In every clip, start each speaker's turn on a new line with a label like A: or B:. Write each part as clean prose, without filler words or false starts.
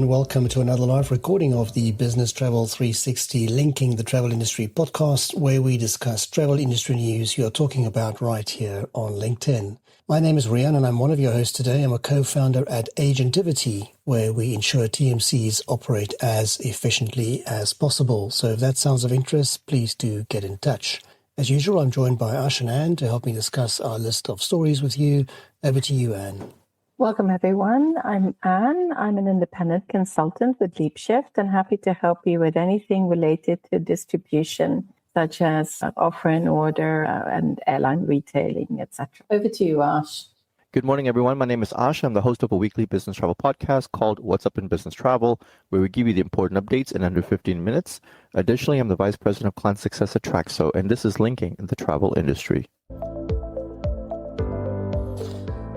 A: and welcome to another live recording of the Business Travel 360 Linking the Travel Industry podcast, where we discuss travel industry news you are talking about right here on LinkedIn. My name is Rian and I'm one of your hosts today. I'm a co-founder at Agentivity, where we ensure TMCs operate as efficiently as possible. So if that sounds of interest, please do get in touch. As usual, I'm joined by Ash and Anne to help me discuss our list of stories with you. Over to you, Anne.
B: Welcome, everyone. I'm Anne. I'm an independent consultant with LeapShift and happy to help you with anything related to distribution, such as offer and order and airline retailing, etc. Over to you, Ash.
C: Good morning, everyone. My name is Ash. I'm the host of a weekly business travel podcast called What's Up in Business Travel, where we give you the important updates in under 15 minutes. Additionally, I'm the Vice President of Client Success at Traxo, and this is Linking the Travel Industry.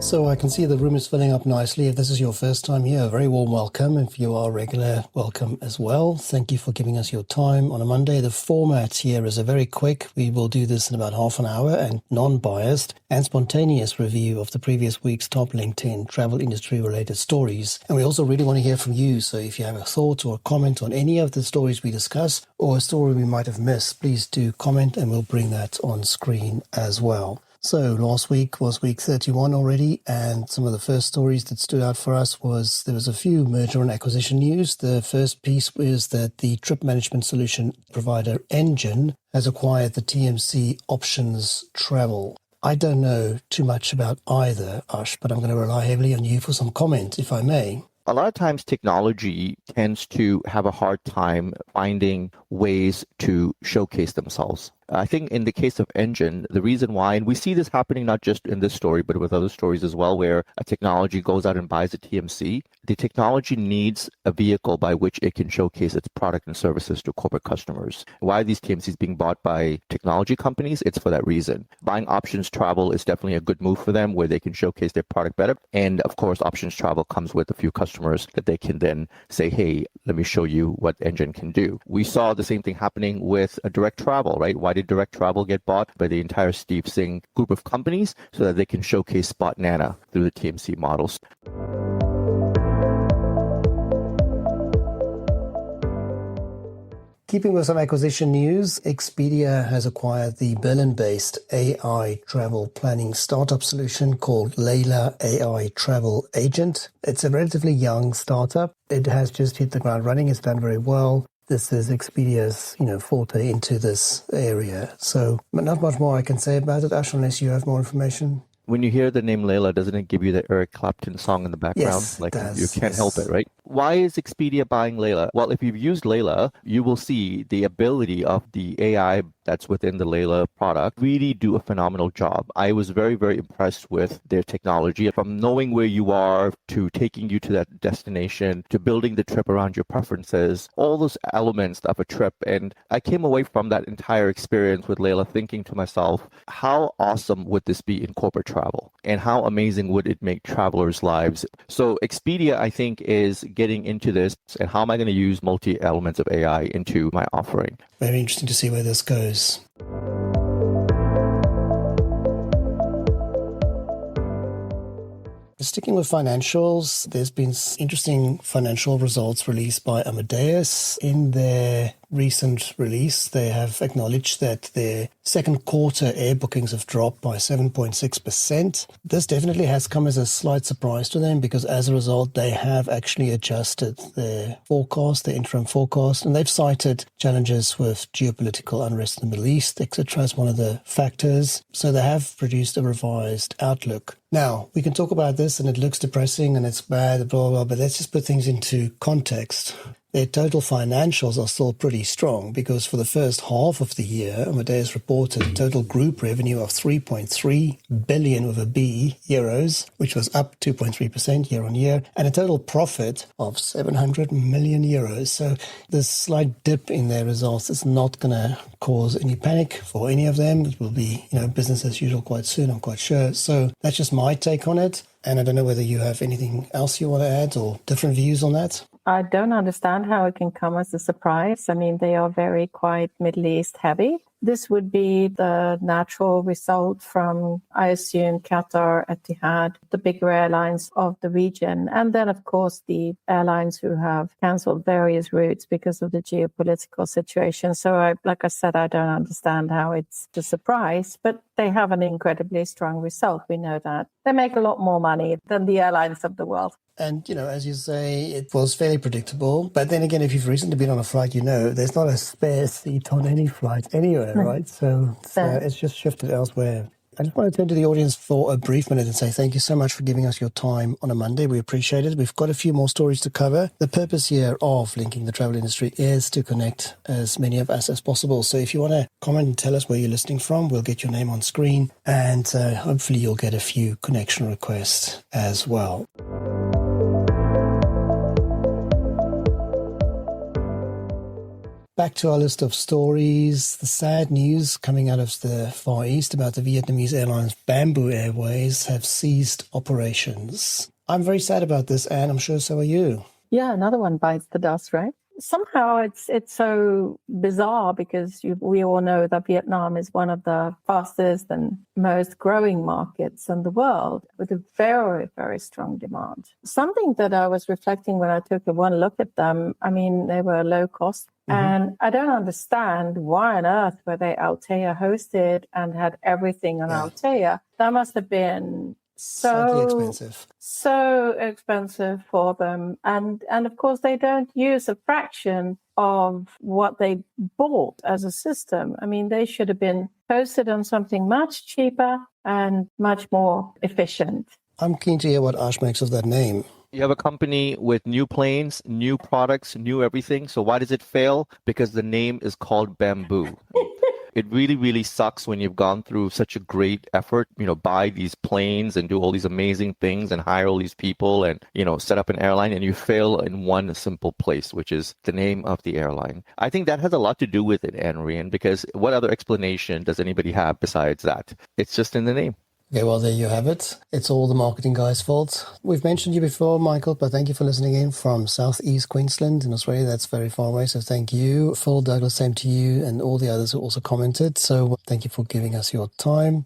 A: So I can see the room is filling up nicely. If this is your first time here, a very warm welcome. If you are regular, welcome as well. Thank you for giving us your time on a Monday. The format here is a very quick. We will do this in about half an hour and non-biased and spontaneous review of the previous week's top LinkedIn travel industry related stories. And we also really want to hear from you. So if you have a thought or a comment on any of the stories we discuss or a story we might have missed, please do comment and we'll bring that on screen as well. So last week was week 31 already, and some of the first stories that stood out for us was there was a few merger and acquisition news. The first piece is that the trip management solution provider Engine has acquired the TMC Options Travel. I don't know too much about either, Ash, but I'm going to rely heavily on you for some comment, if I may.
C: A lot of times technology tends to have a hard time finding ways to showcase themselves. I think in the case of Engine, the reason why, and we see this happening not just in this story, but with other stories as well, where a technology goes out and buys a TMC, the technology needs a vehicle by which it can showcase its product and services to corporate customers. Why are these TMCs being bought by technology companies? It's for that reason. Buying Options Travel is definitely a good move for them, where they can showcase their product better. And of course, Options Travel comes with a few customers that they can then say, hey, let me show you what Engine can do. We saw the same thing happening with Direct Travel, right? Why did Direct Travel get bought by the entire Steve Singh group of companies? So that they can showcase Spot Nana through the TMC models.
A: Keeping with some acquisition news, Expedia has acquired the Berlin-based AI travel planning startup solution called Layla AI Travel Agent. It's a relatively young startup. It has just hit the ground running. It's done very well. This is Expedia's, forte into this area. So not much more I can say about it, Ash, unless you have more information.
C: When you hear the name Layla, doesn't it give you the Eric Clapton song in the background?
A: Yes, it does.
C: You can't help it, right? Why is Expedia buying Layla? Well, if you've used Layla, you will see the ability of the AI that's within the Layla product really do a phenomenal job. I was very, very impressed with their technology. From knowing where you are, to taking you to that destination, to building the trip around your preferences, all those elements of a trip. And I came away from that entire experience with Layla thinking to myself, how awesome would this be in corporate travel? And how amazing would it make travelers' lives? So Expedia, I think, is getting into this, and how am I going to use multi-elements of AI into my offering?
A: Very interesting to see where this goes. Sticking with financials, there's been interesting financial results released by Amadeus. In their recent release, they have acknowledged that their second quarter air bookings have dropped by 7.6%. This definitely has come as a slight surprise to them because as a result, they have actually adjusted their forecast, their interim forecast, and they've cited challenges with geopolitical unrest in the Middle East, etc. as one of the factors. So they have produced a revised outlook. Now, we can talk about this and it looks depressing and it's bad, blah, blah, blah, but let's just put things into context. Their total financials are still pretty strong because for the first half of the year, Amadeus reported a total group revenue of 3.3 billion with a B euros, which was up 2.3% year on year, and a total profit of 700 million euros. So this slight dip in their results is not going to cause any panic for any of them. It will be, business as usual quite soon, I'm quite sure. So that's just my take on it. And I don't know whether you have anything else you want to add or different views on that.
B: I don't understand how it can come as a surprise. I mean, they are very quite Middle East heavy. this would be the natural result from, I assume, Qatar, Etihad, the bigger airlines of the region. And then, of course, the airlines who have cancelled various routes because of the geopolitical situation. So, like I said, I don't understand how it's a surprise, but they have an incredibly strong result. We know that. They make a lot more money than the airlines of the world.
A: And, as you say, it was fairly predictable. But then again, if you've recently been on a flight, there's not a spare seat on any flight anywhere, right? So it's just shifted elsewhere. I just want to turn to the audience for a brief minute and say thank you so much for giving us your time on a Monday. We appreciate it. We've got a few more stories to cover. The purpose here of linking the travel industry is to connect as many of us as possible. So if you want to comment and tell us where you're listening from, we'll get your name on screen, and hopefully you'll get a few connection requests as well. Back to our list of stories, the sad news coming out of the Far East about the Vietnamese airlines Bamboo Airways have ceased operations. I'm very sad about this, Anne. I'm sure so are you.
B: Yeah, another one bites the dust, right? Somehow it's so bizarre because we all know that Vietnam is one of the fastest and most growing markets in the world with a very, very strong demand. Something that I was reflecting when I took one look at them, I mean, they were low cost. And I don't understand why on earth were they Altea hosted and had everything on Altea. That must have been so expensive for them. And of course, they don't use a fraction of what they bought as a system. I mean, they should have been hosted on something much cheaper and much more efficient.
A: I'm keen to hear what Ash makes of that name.
C: You have a company with new planes, new products, new everything. So why does it fail? Because the name is called Bamboo. It really, really sucks when you've gone through such a great effort, buy these planes and do all these amazing things and hire all these people and, set up an airline, and you fail in one simple place, which is the name of the airline. I think that has a lot to do with it, Anne-Rian, because what other explanation does anybody have besides that? It's just in the name.
A: Okay, well, there you have it. It's all the marketing guy's fault. We've mentioned you before, Michael, but thank you for listening in from Southeast Queensland in Australia. That's very far away, so thank you. Phil, Douglas, same to you, and all the others who also commented. So thank you for giving us your time.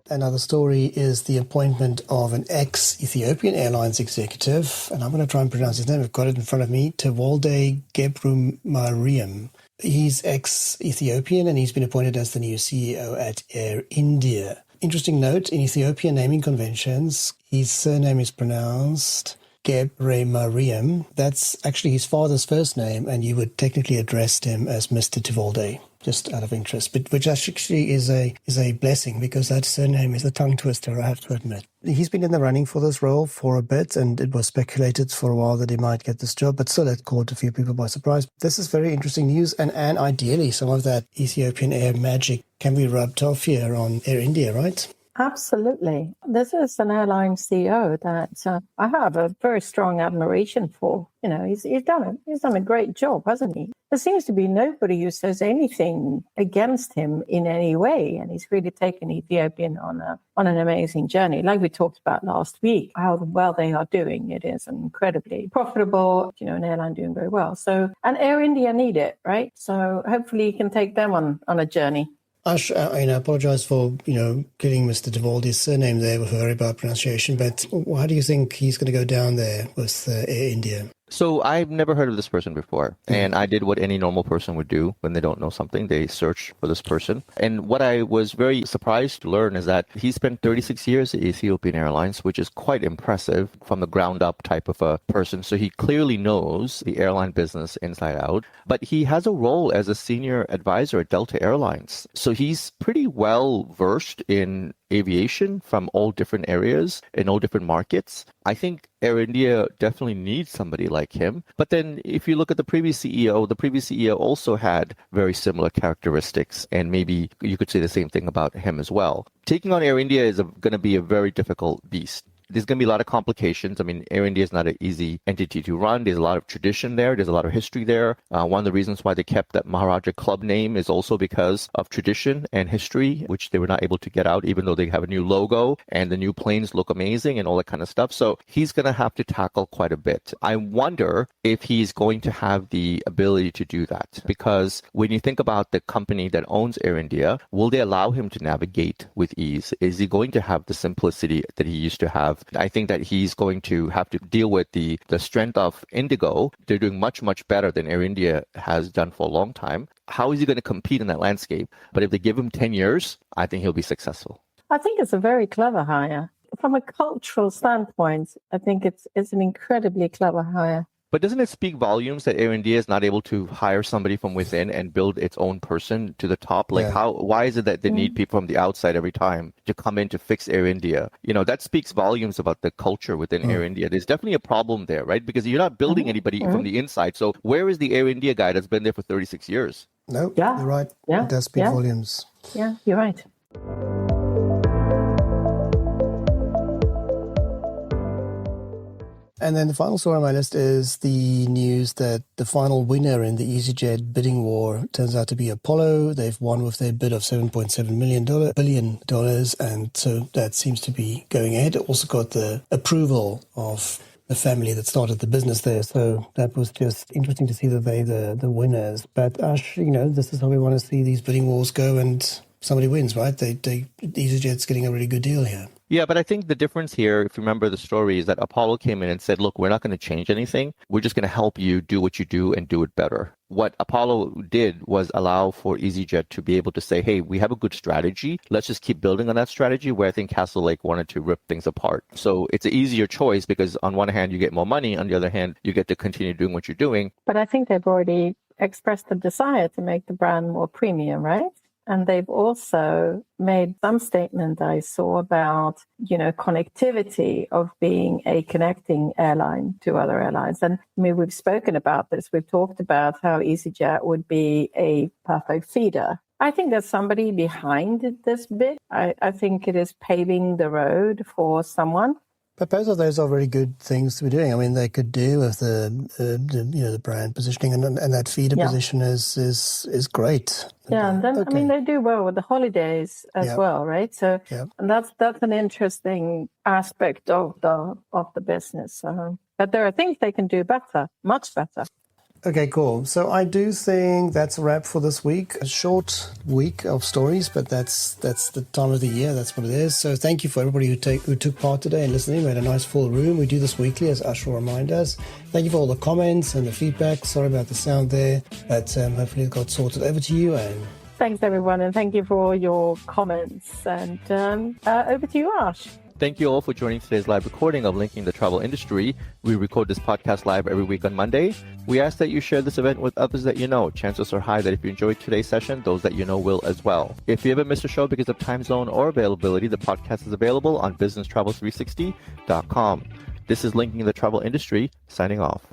A: Another story is the appointment of an ex-Ethiopian Airlines executive, and I'm going to try and pronounce his name. I've got it in front of me, Tewolde Gebrumariam. He's ex-Ethiopian, and he's been appointed as the new CEO at Air India. Interesting note, in Ethiopian naming conventions, his surname is pronounced Gebrumariam. That's actually his father's first name, and you would technically address him as Mr. Tewolde, just out of interest, but which actually is a blessing, because that surname is a tongue twister, I have to admit. He's been in the running for this role for a bit, and it was speculated for a while that he might get this job, but still it caught a few people by surprise. This is very interesting news, and ideally some of that Ethiopian Air magic can be rubbed off here on Air India, right?
B: Absolutely. This is an airline CEO that I have a very strong admiration for. He's done a great job, hasn't he? There seems to be nobody who says anything against him in any way, and he's really taken Ethiopian on an amazing journey. Like we talked about last week, how well they are doing. It is incredibly profitable, an airline doing very well. So, and Air India need it, right? So hopefully you can take them on a journey.
A: Ash, I apologize for, getting Mr. Tewolde's surname there with a very bad pronunciation, but how do you think he's going to go down there with Air India?
C: So I've never heard of this person before, and I did what any normal person would do when they don't know something. They search for this person. And what I was very surprised to learn is that he spent 36 years at Ethiopian Airlines, which is quite impressive from the ground up type of a person. So he clearly knows the airline business inside out, but he has a role as a senior advisor at Delta Airlines. So he's pretty well versed in aviation from all different areas in all different markets. I think Air India definitely needs somebody like him. But then if you look at the previous CEO also had very similar characteristics, and maybe you could say the same thing about him as well. Taking on Air India is going to be a very difficult beast. there's going to be a lot of complications. I mean, Air India is not an easy entity to run. There's a lot of tradition there. There's a lot of history there. One of the reasons why they kept that Maharaja Club name is also because of tradition and history, which they were not able to get out, even though they have a new logo and the new planes look amazing and all that kind of stuff. So he's going to have to tackle quite a bit. I wonder if he's going to have the ability to do that, because when you think about the company that owns Air India, will they allow him to navigate with ease? Is he going to have the simplicity that he used to have? I think that he's going to have to deal with the strength of Indigo. They're doing much, much better than Air India has done for a long time. How is he going to compete in that landscape? But if they give him 10 years, I think he'll be successful.
B: I think it's a very clever hire. From a cultural standpoint, I think it's an incredibly clever hire.
C: But doesn't it speak volumes that Air India is not able to hire somebody from within and build its own person to the top? Like why is it that they need people from the outside every time to come in to fix Air India? You know, that speaks volumes about the culture within Air India. There's definitely a problem there, right? Because you're not building anybody from the inside. So where is the Air India guy that's been there for 36 years?
A: No, you're right. It does speak volumes.
B: Yeah, you're right.
A: And then the final story on my list is the news that the final winner in the EasyJet bidding war turns out to be Apollo. They've won with their bid of $7.7 billion, and so that seems to be going ahead. It also got the approval of the family that started the business there, so that was just interesting to see that they're the winners. But Ash, you know, this is how we want to see these bidding wars go, and somebody wins, right? EasyJet's getting a really good deal here.
C: Yeah, but I think the difference here, if you remember the story, is that Apollo came in and said, look, we're not going to change anything. We're just going to help you do what you do and do it better. What Apollo did was allow for EasyJet to be able to say, hey, we have a good strategy. Let's just keep building on that strategy, where I think Castle Lake wanted to rip things apart. So it's an easier choice because on one hand, you get more money. On the other hand, you get to continue doing what you're doing.
B: But I think they've already expressed the desire to make the brand more premium, right? And they've also made some statement I saw about, you know, connectivity of being a connecting airline to other airlines. And I mean, we've spoken about this. We've talked about how EasyJet would be a perfect feeder. I think there's somebody behind this bid. I think it is paving the road for someone.
A: But both of those are very good things to be doing. I mean, they could do with the brand positioning, and that feeder position is great.
B: Yeah, and then I mean they do well with the holidays as well, right? So and that's an interesting aspect of the business. But there are things they can do better, much better.
A: Okay, cool. So I do think that's a wrap for this week. A short week of stories, but that's the time of the year. That's what it is. So thank you for everybody who took part today and listening. We had a nice full room. We do this weekly, as Ash will remind us. Thank you for all the comments and the feedback. Sorry about the sound there, but hopefully it got sorted. Over to you, Anne.
B: Thanks, everyone, and thank you for all your comments. And over to you, Ash.
C: Thank you all for joining today's live recording of Linking the Travel Industry. We record this podcast live every week on Monday. We ask that you share this event with others that you know. Chances are high that if you enjoyed today's session, those that you know will as well. If you ever miss a show because of time zone or availability, the podcast is available on businesstravel360.com. This is Linking the Travel Industry, signing off.